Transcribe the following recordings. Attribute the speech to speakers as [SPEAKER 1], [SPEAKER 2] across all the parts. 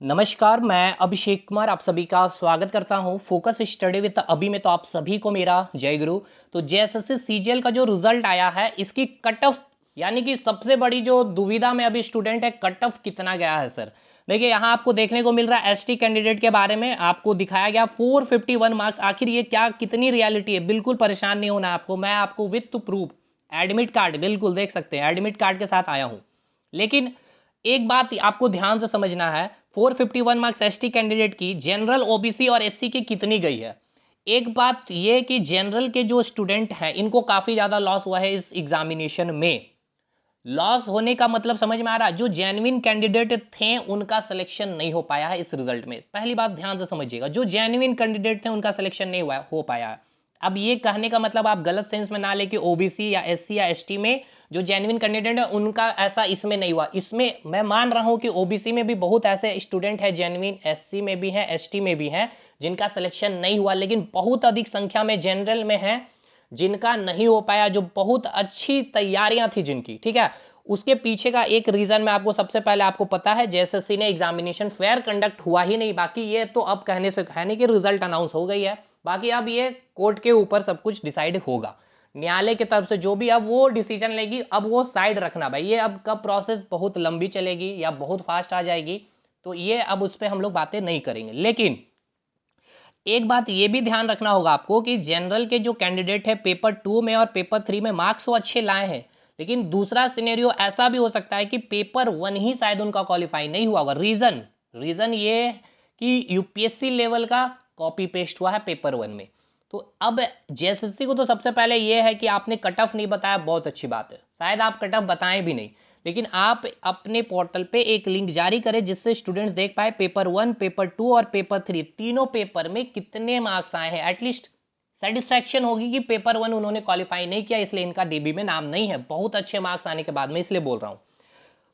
[SPEAKER 1] नमस्कार, मैं अभिषेक कुमार आप सभी का स्वागत करता हूं फोकस स्टडी विद अभी में। तो आप सभी को मेरा जय गुरु। तो जेएसएससी सीजीएल का जो रिजल्ट आया है इसकी कट ऑफ यानी कि सबसे बड़ी जो दुविधा में अभी स्टूडेंट है, कट ऑफ कितना गया है सर। देखिए यहाँ आपको देखने को मिल रहा है एसटी कैंडिडेट के बारे में आपको दिखाया गया 451 मार्क्स। आखिर ये क्या कितनी रियलिटी है, बिल्कुल परेशान नहीं होना आपको, मैं आपको विथ प्रूफ एडमिट कार्ड बिल्कुल देख सकते हैं, एडमिट कार्ड के साथ आया हूँ। लेकिन एक बात आपको ध्यान से समझना है, 451 मार्क्स एसटी कैंडिडेट की जनरल ओबीसी और एससी की कितनी गई है। एक बात ये कि जनरल के जो स्टूडेंट हैं इनको काफ़ी ज़्यादा लॉस हुआ है इस एग्जामिनेशन में। लॉस होने का मतलब समझ में आ रहा है, जो जेन्युइन कैंडिडेट थे उनका सिलेक्शन नहीं हो पाया है इस रिजल्ट में। पहली बात ध्यान से समझिएगा, जो जेन्युइन कैंडिडेट थे उनका सिलेक्शन नहीं हुआ हो पाया है। अब ये कहने का मतलब आप गलत सेंस में ना ले कि ओबीसी या एससी या एसटी में जो जेन्युइन कैंडिडेट है उनका ऐसा इसमें नहीं हुआ। इसमें मैं मान रहा हूं कि ओबीसी में भी बहुत ऐसे स्टूडेंट है जेन्युइन, एससी में भी है, एसटी में भी है जिनका सिलेक्शन नहीं हुआ, लेकिन बहुत अधिक संख्या में जनरल में है जिनका नहीं हो पाया, जो बहुत अच्छी तैयारियां थी जिनकी। ठीक है, उसके पीछे का एक रीजन मैं आपको सबसे पहले आपको पता है, जेएसएससी ने एग्जामिनेशन फेयर कंडक्ट हुआ ही नहीं। बाकी ये तो अब कहने से है नहीं कि रिजल्ट अनाउंस हो गई है, बाकी अब ये कोर्ट के ऊपर सब कुछ डिसाइड होगा। न्यायालय की तरफ से जो भी अब वो डिसीजन लेगी, अब वो साइड रखना भाई, ये अब कब प्रोसेस बहुत लंबी चलेगी या बहुत फास्ट आ जाएगी, तो ये अब उस पर हम लोग बातें नहीं करेंगे। लेकिन एक बात ये भी ध्यान रखना होगा आपको कि जनरल के जो कैंडिडेट है पेपर 2 में और पेपर 3 में मार्क्स तो अच्छे लाए हैं, लेकिन दूसरा सिनेरियो ऐसा भी हो सकता है कि पेपर 1 ही शायद उनका क्वालिफाई नहीं हुआ होगा। रीजन ये कि यूपीएससी लेवल का कॉपी पेस्ट हुआ है पेपर 1 में। तो अब जेएसएससी को तो सबसे पहले ये है कि आपने कट ऑफ नहीं बताया, बहुत अच्छी बात है, शायद आप कट ऑफ बताएं भी नहीं, लेकिन आप अपने पोर्टल पे एक लिंक जारी करें जिससे स्टूडेंट्स देख पाए पेपर 1, पेपर 2 और पेपर 3 तीनों पेपर में कितने मार्क्स आए हैं। एटलीस्ट सेटिस्फैक्शन होगी कि पेपर 1 उन्होंने क्वालिफाई नहीं किया इसलिए इनका डीबी में नाम नहीं है, बहुत अच्छे मार्क्स आने के बाद में, इसलिए बोल रहा हूं।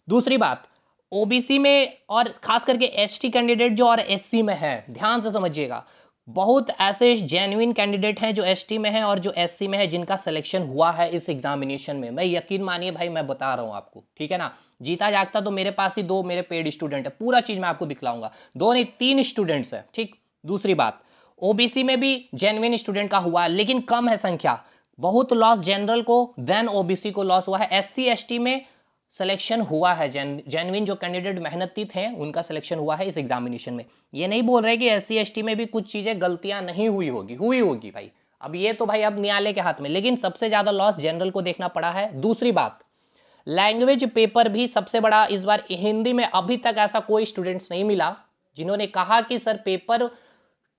[SPEAKER 1] दूसरी बात, ओबीसी में और खास करके एसटी कैंडिडेट जो और एससी में है, ध्यान से समझिएगा, बहुत ऐसे जेन्युइन कैंडिडेट हैं जो एसटी में हैं और जो एससी में है जिनका सिलेक्शन हुआ है इस एग्जामिनेशन में। मैं यकीन मानिए भाई, मैं बता रहा हूं आपको, ठीक है ना। जीता जागता तो मेरे पास ही दो मेरे पेड स्टूडेंट है, पूरा चीज मैं आपको दिखलाऊंगा, दो नहीं 3 स्टूडेंट्स है, ठीक। दूसरी बात, ओबीसी में भी जेन्युइन स्टूडेंट का हुआ लेकिन कम है संख्या, बहुत लॉस जनरल को देन ओबीसी को लॉस हुआ है। एससी एसटी में सिलेक्शन हुआ है, जेन्युइन जो कैंडिडेट मेहनती थे उनका सिलेक्शन हुआ है इस एग्जामिनेशन में। ये नहीं बोल रहे कि एससी एसटी में भी कुछ चीजें गलतियां नहीं हुई होगी भाई, अब ये तो भाई अब न्यायालय के हाथ में, लेकिन सबसे ज्यादा लॉस जनरल को देखना पड़ा है। दूसरी बात, लैंग्वेज पेपर भी सबसे बड़ा इस बार हिंदी में, अभी तक ऐसा कोई स्टूडेंट्स नहीं मिला जिन्होंने कहा कि सर पेपर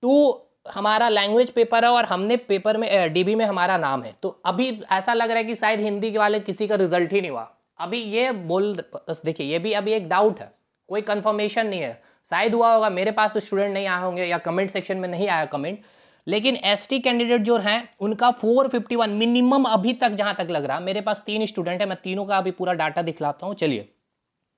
[SPEAKER 1] 2 हमारा लैंग्वेज पेपर है और हमने पेपर में डीबी में हमारा नाम है। तो अभी ऐसा लग रहा है कि शायद हिंदी के वाले किसी का रिजल्ट ही नहीं हुआ। अभी ये बोल देखिए, ये भी अभी एक डाउट है, कोई कंफर्मेशन नहीं है, शायद हुआ होगा, मेरे पास स्टूडेंट नहीं आए होंगे या कमेंट सेक्शन में नहीं आया कमेंट। लेकिन एसटी कैंडिडेट जो हैं उनका 451 मिनिमम अभी तक, जहां तक लग रहा, मेरे पास 3 स्टूडेंट है, मैं तीनों का अभी पूरा डाटा दिखलाता हूं। चलिए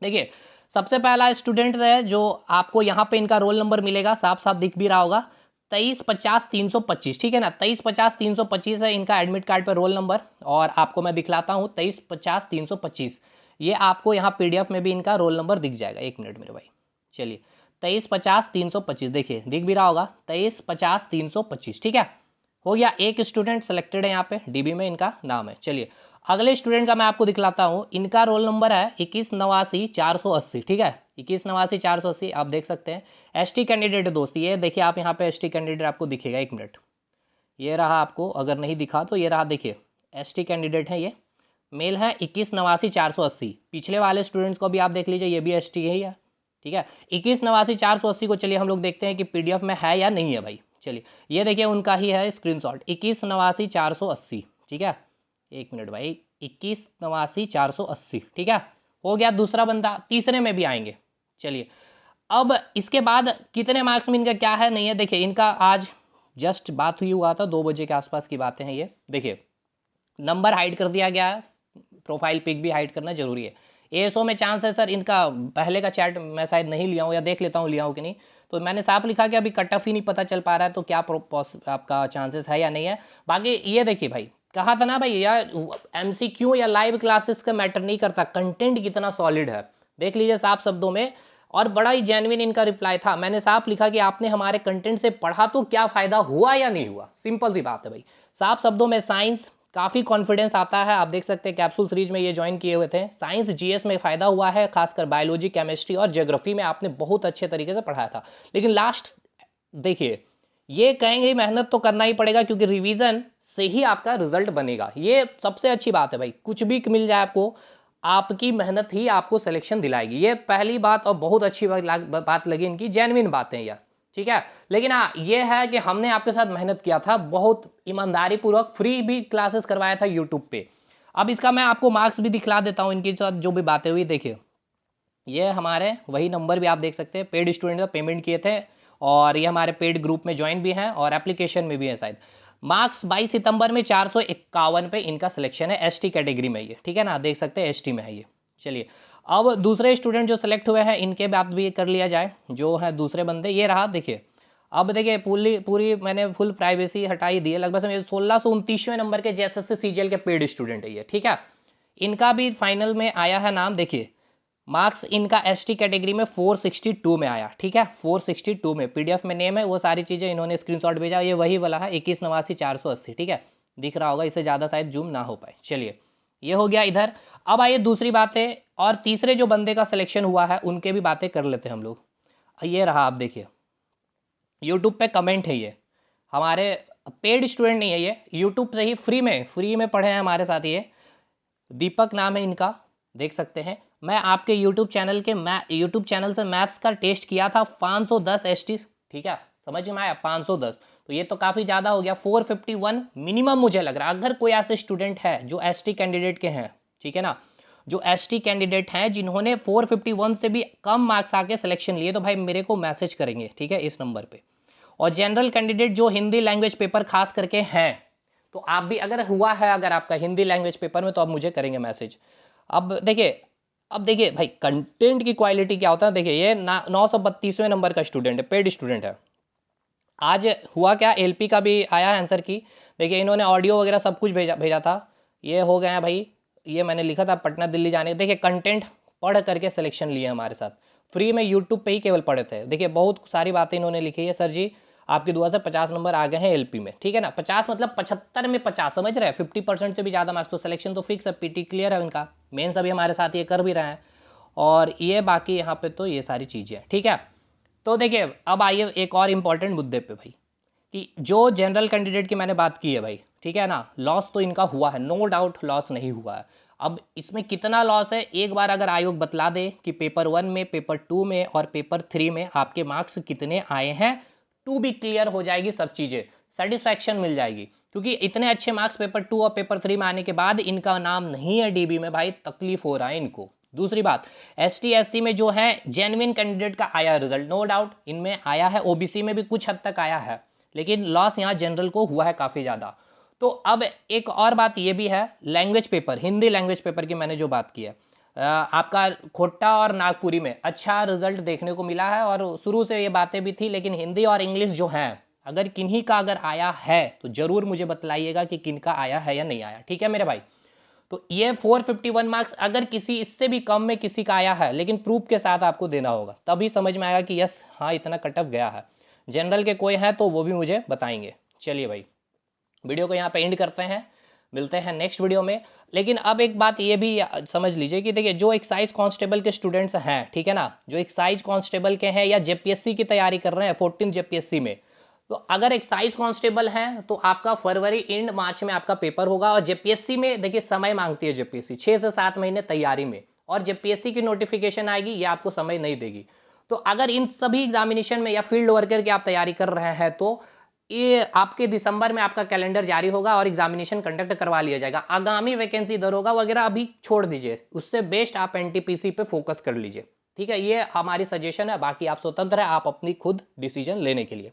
[SPEAKER 1] देखिए, सबसे पहला स्टूडेंट है जो आपको यहाँ पे इनका रोल नंबर मिलेगा, साफ साफ दिख भी रहा होगा, 2350-325, ठीक है ना, 2350-325 है इनका एडमिट कार्ड पे रोल नंबर। और आपको मैं दिखलाता हूँ 2350-325, ये आपको यहाँ पीडीएफ में भी इनका रोल नंबर दिख जाएगा। एक मिनट मेरे भाई, चलिए 2350-325 देखिए दिख भी रहा होगा, 2350-325, ठीक है। हो गया, एक स्टूडेंट सेलेक्टेड है यहाँ पे, डीबी में इनका नाम है। चलिए अगले स्टूडेंट का मैं आपको दिखलाता हूँ, इनका रोल नंबर है 2189-480, ठीक है, 2189-480 आप देख सकते हैं। एसटी कैंडिडेट दोस्त, ये देखिए आप यहाँ पे एसटी कैंडिडेट आपको दिखेगा, एक मिनट, ये रहा, आपको अगर नहीं दिखा तो ये रहा, देखिए एसटी कैंडिडेट है, ये मेल है 2189-480। पिछले वाले स्टूडेंट्स को भी आप देख लीजिए, ये भी एसटी ही है, ठीक है। 2189-480 को चलिए हम लोग देखते हैं कि पीडीएफ में है या नहीं है भाई। चलिए ये देखिए उनका ही है स्क्रीनशॉट, 2189-480, ठीक है। एक मिनट भाई, 2189-480, ठीक है, हो गया दूसरा बंदा। तीसरे में भी आएंगे, चलिए अब इसके बाद कितने मार्क्स में इनका क्या है नहीं है, देखिए इनका आज जस्ट बात हुआ था, 2 बजे के आसपास की बातें हैं ये। देखिए नंबर हाइड कर दिया गया है, प्रोफाइल पिक भी हाइड करना जरूरी है। एएसओ में चांस है सर, इनका पहले का चैट मैं शायद नहीं लिया हूँ, या देख लेता हूँ लिया हूँ कि नहीं। तो मैंने साफ लिखा कि अभी कट ऑफ ही नहीं पता चल पा रहा है, तो क्या आपका चांसेस है या नहीं है। बाकी ये देखिए भाई, कहा था ना भाई यार, एमसीक्यू या लाइव क्लासेस का मैटर नहीं करता, कंटेंट कितना सॉलिड है, देख लीजिए साफ शब्दों में। और बड़ा ही जेन्युइन इनका रिप्लाई था। मैंने साफ लिखा कि आपने हमारे कंटेंट से पढ़ा तो क्या फ़ायदा हुआ या नहीं हुआ, सिंपल सी बात है भाई। साफ शब्दों में साइंस काफ़ी कॉन्फिडेंस आता है। आप देख सकते हैं कैप्सूल सीरीज में ये ज्वाइन किए हुए थे। साइंस जीएस में फ़ायदा हुआ है, खासकर बायोलॉजी, केमिस्ट्री और ज्योग्राफी में आपने बहुत अच्छे तरीके से पढ़ाया था। लेकिन लास्ट देखिए, ये कहेंगे मेहनत तो करना ही पड़ेगा क्योंकि रिवीजन से ही आपका रिजल्ट बनेगा। ये सबसे अच्छी बात है भाई, कुछ भी मिल जाए आपको, आपकी मेहनत ही आपको सिलेक्शन दिलाएगी। ये पहली बात और बहुत अच्छी बात लगी इनकी, जेन्युइन बातें यार, ठीक है। लेकिन हाँ, ये है कि हमने आपके साथ मेहनत किया था, बहुत ईमानदारी पूर्वक फ्री भी क्लासेस करवाया था यूट्यूब पे। अब इसका मैं आपको मार्क्स भी दिखला देता हूँ, इनके साथ जो भी बातें हुई। देखिए, ये हमारे वही नंबर भी आप देख सकते हैं, पेड स्टूडेंट का पेमेंट किए थे और ये हमारे पेड ग्रुप में ज्वाइन भी हैं और एप्लीकेशन में भी है शायद। मार्क्स 22 सितंबर में 451 पे इनका सिलेक्शन है, एसटी कैटेगरी में ये, ठीक है ना, देख सकते हैं एसटी में है ये। चलिए, अब दूसरे स्टूडेंट जो सिलेक्ट हुए हैं इनके बात भी कर लिया जाए, जो है दूसरे बंदे, ये रहा। देखिए, अब देखिए पूरी मैंने फुल प्राइवेसी हटाई दी है। लगभग से 1629वें नंबर के जेएसएससी सीजीएल के पेड स्टूडेंट है ये, ठीक है। इनका भी फाइनल में आया है नाम। देखिए, मार्क्स इनका एसटी कैटेगरी में 462 में आया, ठीक है, 462 में। पीडीएफ में नेम है, वो सारी चीज़ें इन्होंने स्क्रीनशॉट भेजा, ये वही वाला है 2189 480, ठीक है, दिख रहा होगा, इससे ज़्यादा शायद जूम ना हो पाए। चलिए, ये हो गया इधर। अब आइए दूसरी बातें, और तीसरे जो बंदे का सिलेक्शन हुआ है उनके भी बातें कर लेते हैं हम लोग। ये रहा, आप देखिए, यूट्यूब पे कमेंट है, ये हमारे पेड स्टूडेंट नहीं है, ये यूट्यूब से ही फ्री में पढ़े हैं हमारे साथ। ये दीपक नाम है इनका, देख सकते हैं। मैं आपके यूट्यूब चैनल से मैथ्स का टेस्ट किया था, 510 एसटी, ठीक है, समझ में आया, 510। तो ये तो काफ़ी ज़्यादा हो गया। 451 मिनिमम मुझे लग रहा है। अगर कोई ऐसे स्टूडेंट है जो एसटी कैंडिडेट के हैं, ठीक है ना, जो एसटी कैंडिडेट हैं जिन्होंने 451 से भी कम मार्क्स आके सिलेक्शन लिए, तो भाई मेरे को मैसेज करेंगे, ठीक है, इस नंबर पे। और जनरल कैंडिडेट जो हिंदी लैंग्वेज पेपर खास करके हैं, तो आप भी अगर हुआ है, अगर आपका हिंदी लैंग्वेज पेपर में, तो आप मुझे करेंगे मैसेज। अब देखिए भाई, कंटेंट की क्वालिटी क्या होता है। देखिए, ये 932वें नंबर का स्टूडेंट है, पेड स्टूडेंट है। आज हुआ क्या, एलपी का भी आया है आंसर की। देखिए, इन्होंने ऑडियो वगैरह सब कुछ भेजा था। ये हो गया है भाई, ये मैंने लिखा था पटना दिल्ली जाने। देखिए, कंटेंट पढ़ करके सिलेक्शन लिए हमारे साथ, फ्री में यूट्यूब पे ही केवल पढ़े थे। देखिए, बहुत सारी बातें इन्होंने लिखी है। सर जी, आपकी दुआ से 50 नंबर आ गए हैं एलपी में, ठीक है ना। 50 मतलब 75 में 50, समझ रहे हैं, 50% से भी ज़्यादा मार्क्स, तो सिलेक्शन तो फिक्स है, पीटी क्लियर है इनका। मेंस अभी हमारे साथ ये कर भी रहे हैं। और ये बाकी यहाँ पे तो ये सारी चीज़ें हैं, ठीक है। तो देखिए, अब आइए एक और इम्पॉर्टेंट मुद्दे पे भाई, कि जो जनरल कैंडिडेट की मैंने बात की है भाई, ठीक है ना, लॉस तो इनका हुआ है, नो डाउट लॉस नहीं हुआ है। अब इसमें कितना लॉस है, एक बार अगर आयोग बतला दे कि पेपर 1 में, पेपर 2 में और पेपर 3 में आपके मार्क्स कितने आए हैं, टू भी क्लियर हो जाएगी सब चीज़ें, सेटिस्फैक्शन मिल जाएगी। क्योंकि इतने अच्छे मार्क्स पेपर 2 और पेपर 3 में आने के बाद इनका नाम नहीं है डीबी में, भाई तकलीफ हो रहा है इनको। दूसरी बात, एसटी एससी में जो है जेन्युइन कैंडिडेट का आया रिजल्ट, नो डाउट इनमें आया है, ओबीसी में भी कुछ हद तक आया है, लेकिन लॉस यहाँ जनरल को हुआ है काफ़ी ज़्यादा। तो अब एक और बात ये भी है, language paper, Hindi language paper की मैंने जो बात की है, आपका खोट्टा और नागपुरी में अच्छा रिजल्ट देखने को मिला है, और शुरू से ये बातें भी थी। लेकिन हिंदी और इंग्लिश जो हैं, अगर किन्हीं का अगर आया है तो ज़रूर मुझे बतलाइएगा कि किन का आया है या नहीं आया, ठीक है मेरे भाई। तो ये 451 मार्क्स अगर किसी इससे भी कम में किसी का आया है, लेकिन प्रूफ के साथ आपको देना होगा, तभी समझ में आएगा कि यस हाँ इतना कटअप गया है। जनरल के कोई हैं तो वो भी मुझे बताएंगे। चलिए भाई, वीडियो को यहाँ पे एंड करते हैं, मिलते हैं नेक्स्ट वीडियो में। लेकिन अब एक बात ये भी समझ लीजिए कि देखिए, जो एक्साइज कांस्टेबल के स्टूडेंट्स हैं, ठीक है ना, जो एक्साइज कांस्टेबल के हैं या जेपीएससी की तैयारी कर रहे हैं 14 जेपीएससी में, तो अगर एक्साइज कांस्टेबल हैं तो आपका फरवरी एंड मार्च में आपका पेपर होगा। और जेपीएससी में देखिए समय मांगती है जेपीएससी 6 से 7 महीने तैयारी में, और जेपीएससी की नोटिफिकेशन आएगी, ये आपको समय नहीं देगी। तो अगर इन सभी एग्जामिनेशन में या फील्ड वर्कर की आप तैयारी कर रहे हैं, तो ये आपके दिसंबर में आपका कैलेंडर जारी होगा और एग्जामिनेशन कंडक्ट करवा लिया जाएगा। आगामी वैकेंसी दरोगा वगैरह अभी छोड़ दीजिए, उससे बेस्ट आप एनटीपीसी पे फोकस कर लीजिए, ठीक है। ये हमारी सजेशन है, बाकी आप स्वतंत्र है, आप अपनी खुद डिसीजन लेने के लिए।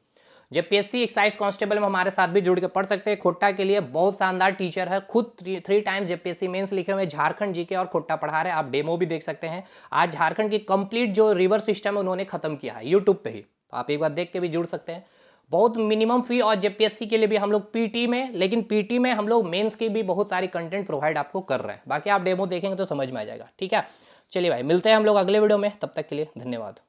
[SPEAKER 1] जेपीएससी एक्साइज कांस्टेबल में हमारे साथ भी जुड़ के पढ़ सकते हैं। खोट्टा के लिए बहुत शानदार टीचर है, खुद 3 टाइम्स जेपीएससी मेंस लिखे हुए, झारखंड जीके और खोट्टा पढ़ा रहे हैं, आप डेमो भी देख सकते हैं। आज झारखंड की कंप्लीट जो रिवर सिस्टम है उन्होंने खत्म किया है यूट्यूब पे ही, तो आप एक बार देख के भी जुड़ सकते हैं। बहुत मिनिमम फी, और जेपीएससी के लिए भी हम लोग पीटी में, लेकिन पीटी में हम लोग मेंस की भी बहुत सारी कंटेंट प्रोवाइड आपको कर रहे हैं। बाकी आप डेमो देखेंगे तो समझ में आ जाएगा, ठीक है। चलिए भाई, मिलते हैं हम लोग अगले वीडियो में, तब तक के लिए धन्यवाद।